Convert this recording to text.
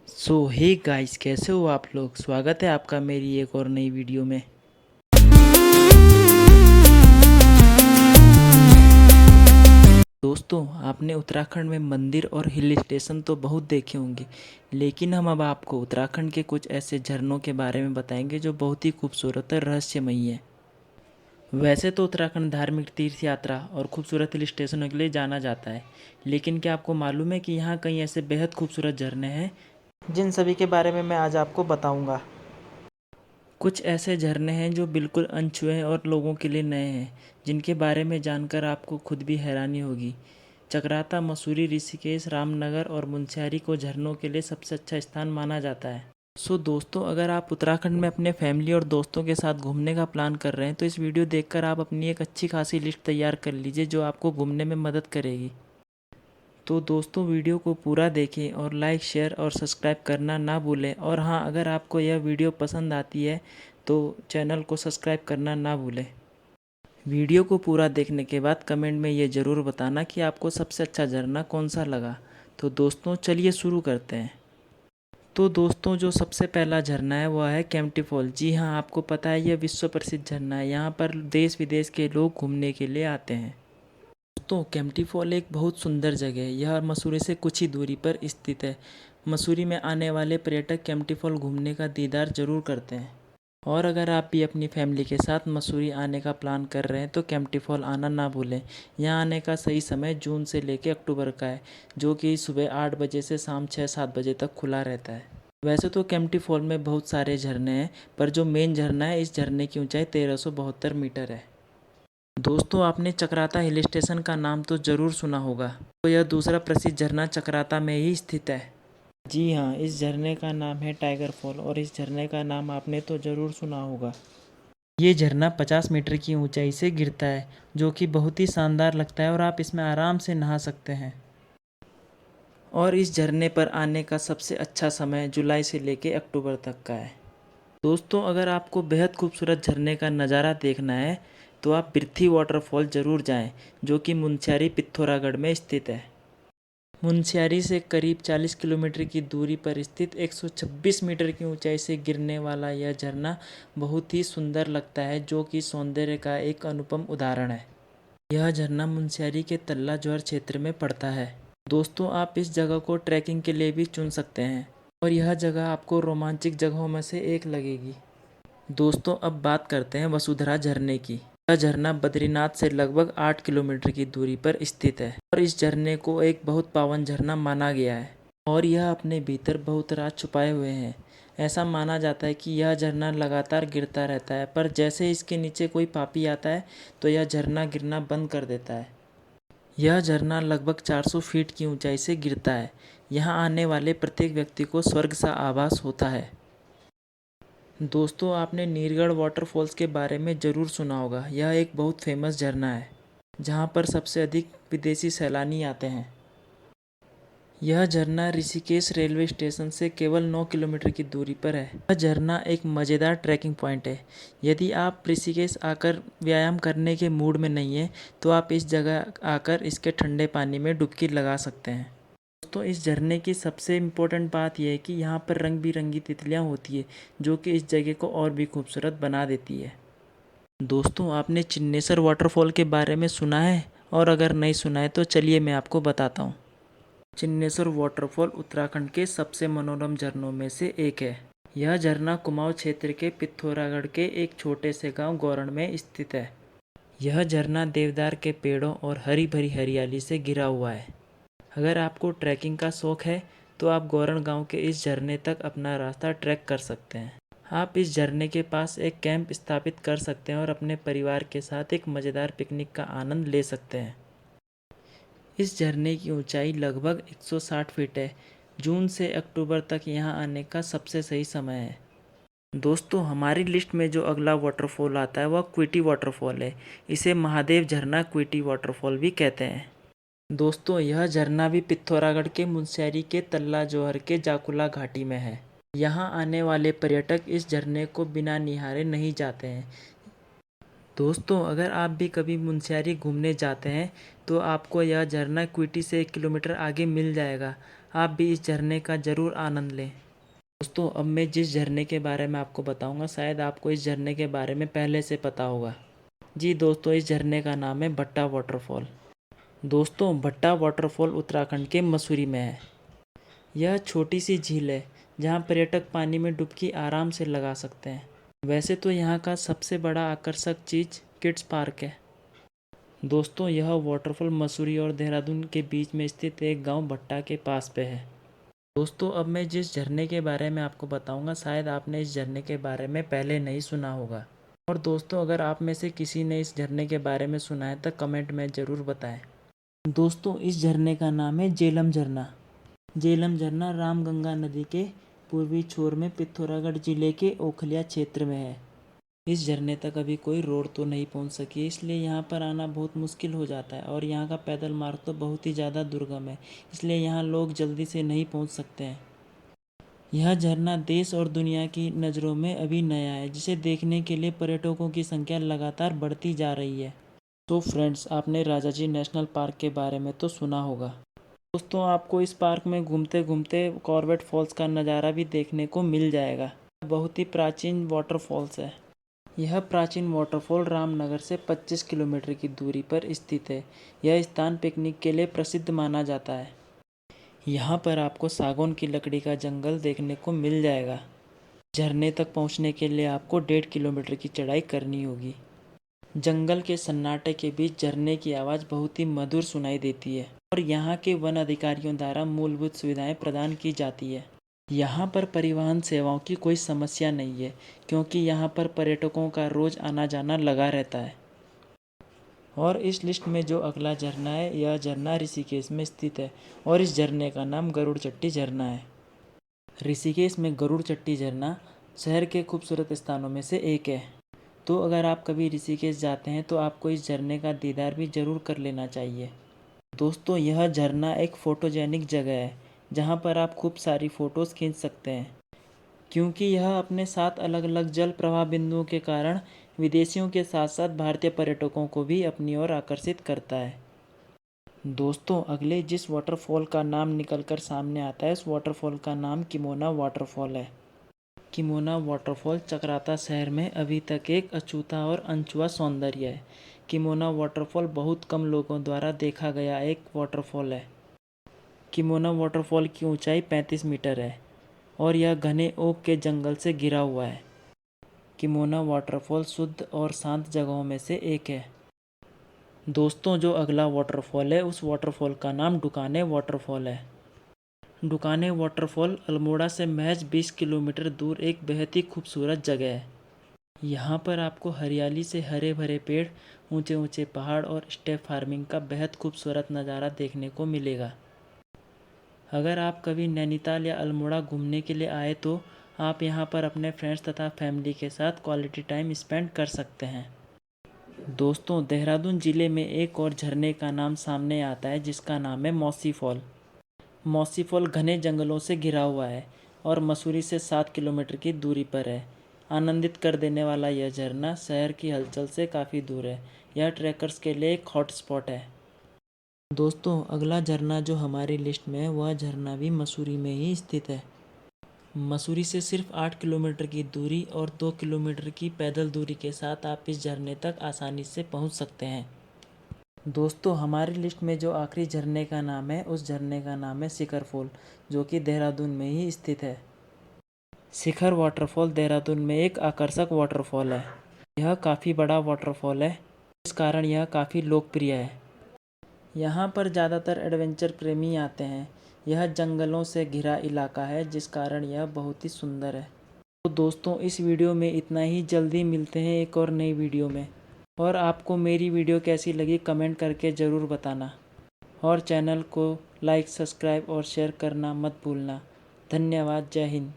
सो hey guys, कैसे हो आप लोग। स्वागत है आपका मेरी एक और नई वीडियो में। दोस्तों, आपने उत्तराखंड में मंदिर और हिल स्टेशन तो बहुत देखे होंगे, लेकिन हम अब आपको उत्तराखंड के कुछ ऐसे झरनों के बारे में बताएंगे जो बहुत ही खूबसूरत और रहस्यमयी है। वैसे तो उत्तराखंड धार्मिक तीर्थ यात्रा और खूबसूरत हिल स्टेशनों के लिए जाना जाता है, लेकिन क्या आपको मालूम है कि यहाँ कई ऐसे बेहद खूबसूरत झरने हैं जिन सभी के बारे में मैं आज आपको बताऊंगा। कुछ ऐसे झरने हैं जो बिल्कुल अनछुए हैं और लोगों के लिए नए हैं, जिनके बारे में जानकर आपको खुद भी हैरानी होगी। चकराता, मसूरी, ऋषिकेश, रामनगर और मुनस्यारी को झरनों के लिए सबसे अच्छा स्थान माना जाता है। सो दोस्तों, अगर आप उत्तराखंड में अपने फैमिली और दोस्तों के साथ घूमने का प्लान कर रहे हैं तो इस वीडियो देखकर आप अपनी एक अच्छी खासी लिस्ट तैयार कर लीजिए जो आपको घूमने में मदद करेगी। तो दोस्तों, वीडियो को पूरा देखें और लाइक, शेयर और सब्सक्राइब करना ना भूलें। और हाँ, अगर आपको यह वीडियो पसंद आती है तो चैनल को सब्सक्राइब करना ना भूलें। वीडियो को पूरा देखने के बाद कमेंट में ये ज़रूर बताना कि आपको सबसे अच्छा झरना कौन सा लगा। तो दोस्तों, चलिए शुरू करते हैं। तो दोस्तों, जो सबसे पहला झरना है वह है केम्प्टी फॉल। जी हाँ, आपको पता है यह विश्व प्रसिद्ध झरना है। यहाँ पर देश विदेश के लोग घूमने के लिए आते हैं। दोस्तों, केम्प्टी फॉल एक बहुत सुंदर जगह है। यह मसूरी से कुछ ही दूरी पर स्थित है। मसूरी में आने वाले पर्यटक केम्प्टी फॉल घूमने का दीदार जरूर करते हैं। और अगर आप भी अपनी फैमिली के साथ मसूरी आने का प्लान कर रहे हैं तो केम्प्टी फॉल आना ना भूलें। यहाँ आने का सही समय जून से लेकर अक्टूबर का है, जो कि सुबह 8 बजे से शाम 6-7 बजे तक खुला रहता है। वैसे तो केम्प्टी फॉल में बहुत सारे झरने हैं, पर जो मेन झरना है, इस झरने की ऊंचाई 1372 मीटर है। दोस्तों, आपने चकराता हिल स्टेशन का नाम तो ज़रूर सुना होगा। तो यह दूसरा प्रसिद्ध झरना चकराता में ही स्थित है। जी हाँ, इस झरने का नाम है टाइगर फॉल और इस झरने का नाम आपने तो ज़रूर सुना होगा। ये झरना 50 मीटर की ऊंचाई से गिरता है, जो कि बहुत ही शानदार लगता है और आप इसमें आराम से नहा सकते हैं। और इस झरने पर आने का सबसे अच्छा समय जुलाई से लेकर अक्टूबर तक का है। दोस्तों, अगर आपको बेहद खूबसूरत झरने का नज़ारा देखना है तो आप बिर्थी वाटरफॉल ज़रूर जाएं, जो कि मुनस्यारी पिथौरागढ़ में स्थित है। मुनस्यारी से करीब 40 किलोमीटर की दूरी पर स्थित 126 मीटर की ऊंचाई से गिरने वाला यह झरना बहुत ही सुंदर लगता है, जो कि सौंदर्य का एक अनुपम उदाहरण है। यह झरना मुनस्यारी के तल्ला ज्वार क्षेत्र में पड़ता है। दोस्तों, आप इस जगह को ट्रैकिंग के लिए भी चुन सकते हैं और यह जगह आपको रोमांचक जगहों में से एक लगेगी। दोस्तों, अब बात करते हैं वसुधरा झरने की। यह झरना बद्रीनाथ से लगभग 8 किलोमीटर की दूरी पर स्थित है और इस झरने को एक बहुत पावन झरना माना गया है और यह अपने भीतर बहुत राज छुपाए हुए हैं। ऐसा माना जाता है कि यह झरना लगातार गिरता रहता है, पर जैसे इसके नीचे कोई पापी आता है तो यह झरना गिरना बंद कर देता है। यह झरना लगभग 400 फीट की ऊंचाई से गिरता है। यहाँ आने वाले प्रत्येक व्यक्ति को स्वर्ग सा आभास होता है। दोस्तों, आपने नीरगढ़ वाटरफॉल्स के बारे में ज़रूर सुना होगा। यह एक बहुत फेमस झरना है जहाँ पर सबसे अधिक विदेशी सैलानी आते हैं। यह झरना ऋषिकेश रेलवे स्टेशन से केवल 9 किलोमीटर की दूरी पर है। यह झरना एक मज़ेदार ट्रैकिंग पॉइंट है। यदि आप ऋषिकेश आकर व्यायाम करने के मूड में नहीं हैं तो आप इस जगह आकर इसके ठंडे पानी में डुबकी लगा सकते हैं। दोस्तों, इस झरने की सबसे इम्पोर्टेंट बात यह है कि यहाँ पर रंग बिरंगी तितलियाँ होती है, जो कि इस जगह को और भी खूबसूरत बना देती है। दोस्तों, आपने चिन्नेसर वाटरफॉल के बारे में सुना है? और अगर नहीं सुना है तो चलिए मैं आपको बताता हूँ। चिन्नेसर वाटरफॉल उत्तराखंड के सबसे मनोरम झरनों में से एक है। यह झरना कुमाऊं क्षेत्र के पिथौरागढ़ के एक छोटे से गांव गौरण में स्थित है। यह झरना देवदार के पेड़ों और हरी भरी हरियाली से घिरा हुआ है। अगर आपको ट्रैकिंग का शौक़ है तो आप गौरण गांव के इस झरने तक अपना रास्ता ट्रैक कर सकते हैं। आप इस झरने के पास एक कैंप स्थापित कर सकते हैं और अपने परिवार के साथ एक मज़ेदार पिकनिक का आनंद ले सकते हैं। इस झरने की ऊंचाई लगभग 160 फीट है। जून से अक्टूबर तक यहाँ आने का सबसे सही समय है। दोस्तों, हमारी लिस्ट में जो अगला वाटरफॉल आता है वह क्विटी वाटरफॉल है। इसे महादेव झरना क्विटी वाटरफॉल भी कहते हैं। दोस्तों, यह झरना भी पिथौरागढ़ के मुनस्यारी के तल्ला जोहर के जाकुला घाटी में है। यहाँ आने वाले पर्यटक इस झरने को बिना निहारे नहीं जाते हैं। दोस्तों, अगर आप भी कभी मुनस्यारी घूमने जाते हैं तो आपको यह झरना क्विटी से 1 किलोमीटर आगे मिल जाएगा। आप भी इस झरने का ज़रूर आनंद लें। दोस्तों, अब मैं जिस झरने के बारे में आपको बताऊंगा, शायद आपको इस झरने के बारे में पहले से पता होगा। जी दोस्तों, इस झरने का नाम है भट्टा वाटरफॉल। दोस्तों, भट्टा वाटरफॉल उत्तराखंड के मसूरी में है। यह छोटी सी झील है जहाँ पर्यटक पानी में डुबकी आराम से लगा सकते हैं। वैसे तो यहाँ का सबसे बड़ा आकर्षक चीज़ किड्स पार्क है। दोस्तों, यह वाटरफॉल मसूरी और देहरादून के बीच में स्थित एक गांव भट्टा के पास पे है। दोस्तों, अब मैं जिस झरने के बारे में आपको बताऊंगा, शायद आपने इस झरने के बारे में पहले नहीं सुना होगा। और दोस्तों, अगर आप में से किसी ने इस झरने के बारे में सुना है तो कमेंट में ज़रूर बताएं। दोस्तों, इस झरने का नाम है झेलम झरना। झेलम झरना रामगंगा नदी के पूर्वी छोर में पिथौरागढ़ जिले के ओखलिया क्षेत्र में है। इस झरने तक अभी कोई रोड तो नहीं पहुंच सकी, इसलिए यहाँ पर आना बहुत मुश्किल हो जाता है और यहाँ का पैदल मार्ग तो बहुत ही ज़्यादा दुर्गम है, इसलिए यहाँ लोग जल्दी से नहीं पहुँच सकते हैं। यह झरना देश और दुनिया की नज़रों में अभी नया है, जिसे देखने के लिए पर्यटकों की संख्या लगातार बढ़ती जा रही है। तो फ्रेंड्स, आपने राजाजी नेशनल पार्क के बारे में तो सुना होगा। दोस्तों, आपको इस पार्क में घूमते घूमते कॉर्बेट फॉल्स का नज़ारा भी देखने को मिल जाएगा। बहुत ही प्राचीन वाटरफॉल्स है। यह प्राचीन वाटरफॉल रामनगर से 25 किलोमीटर की दूरी पर स्थित है। यह स्थान पिकनिक के लिए प्रसिद्ध माना जाता है। यहाँ पर आपको सागौन की लकड़ी का जंगल देखने को मिल जाएगा। झरने तक पहुँचने के लिए आपको 1.5 किलोमीटर की चढ़ाई करनी होगी। जंगल के सन्नाटे के बीच झरने की आवाज़ बहुत ही मधुर सुनाई देती है और यहाँ के वन अधिकारियों द्वारा मूलभूत सुविधाएं प्रदान की जाती है। यहाँ पर परिवहन सेवाओं की कोई समस्या नहीं है, क्योंकि यहाँ पर पर्यटकों का रोज़ आना जाना लगा रहता है। और इस लिस्ट में जो अगला झरना है, यह झरना ऋषिकेश में स्थित है और इस झरने का नाम गरुड़ चट्टी झरना है। ऋषिकेश में गरुड़ चट्टी झरना शहर के खूबसूरत स्थानों में से एक है। तो अगर आप कभी ऋषिकेश जाते हैं तो आपको इस झरने का दीदार भी ज़रूर कर लेना चाहिए। दोस्तों, यह झरना एक फ़ोटोजेनिक जगह है जहाँ पर आप खूब सारी फ़ोटोज़ खींच सकते हैं, क्योंकि यह अपने 7 अलग अलग जल प्रवाह बिंदुओं के कारण विदेशियों के साथ साथ भारतीय पर्यटकों को भी अपनी ओर आकर्षित करता है। दोस्तों, अगले जिस वाटरफॉल का नाम निकल कर सामने आता है, उस वाटरफॉल का नाम किमोना वाटरफॉल है। किमोना वाटरफॉल चक्राता शहर में अभी तक एक अछूता और अनछुआ सौंदर्य है। किमोना वाटरफॉल बहुत कम लोगों द्वारा देखा गया एक वाटरफॉल है। किमोना वाटरफॉल की ऊंचाई 35 मीटर है और यह घने ओक के जंगल से घिरा हुआ है। किमोना वाटरफॉल शुद्ध और शांत जगहों में से एक है। दोस्तों, जो अगला वाटरफॉल है, उस वाटरफॉल का नाम डुकाने वाटरफॉल है। डुकाने वाटरफॉल अल्मोड़ा से महज 20 किलोमीटर दूर एक बेहद ही खूबसूरत जगह है। यहाँ पर आपको हरियाली से हरे भरे पेड़, ऊंचे ऊंचे पहाड़ और स्टेप फार्मिंग का बेहद खूबसूरत नज़ारा देखने को मिलेगा। अगर आप कभी नैनीताल या अल्मोड़ा घूमने के लिए आए तो आप यहाँ पर अपने फ्रेंड्स तथा फैमिली के साथ क्वालिटी टाइम स्पेंड कर सकते हैं। दोस्तों, देहरादून ज़िले में एक और झरने का नाम सामने आता है, जिसका नाम है मौसी फॉल। मौसी फॉल घने जंगलों से घिरा हुआ है और मसूरी से 7 किलोमीटर की दूरी पर है। आनंदित कर देने वाला यह झरना शहर की हलचल से काफ़ी दूर है। यह ट्रैकर्स के लिए एक हॉट स्पॉट है। दोस्तों, अगला झरना जो हमारी लिस्ट में है, वह झरना भी मसूरी में ही स्थित है। मसूरी से सिर्फ 8 किलोमीटर की दूरी और 2 किलोमीटर की पैदल दूरी के साथ आप इस झरने तक आसानी से पहुंच सकते हैं। दोस्तों, हमारी लिस्ट में जो आखिरी झरने का नाम है, उस झरने का नाम है शिखर फॉल, जो कि देहरादून में ही स्थित है। शिखर वाटरफॉल देहरादून में एक आकर्षक वाटरफॉल है। यह काफ़ी बड़ा वाटरफॉल है, इस कारण यह काफ़ी लोकप्रिय है। यहाँ पर ज़्यादातर एडवेंचर प्रेमी आते हैं। यह जंगलों से घिरा इलाका है, जिस कारण यह बहुत ही सुंदर है। तो दोस्तों, इस वीडियो में इतना ही। जल्दी मिलते हैं एक और नई वीडियो में। और आपको मेरी वीडियो कैसी लगी कमेंट करके ज़रूर बताना और चैनल को लाइक, सब्सक्राइब और शेयर करना मत भूलना। धन्यवाद। जय हिंद।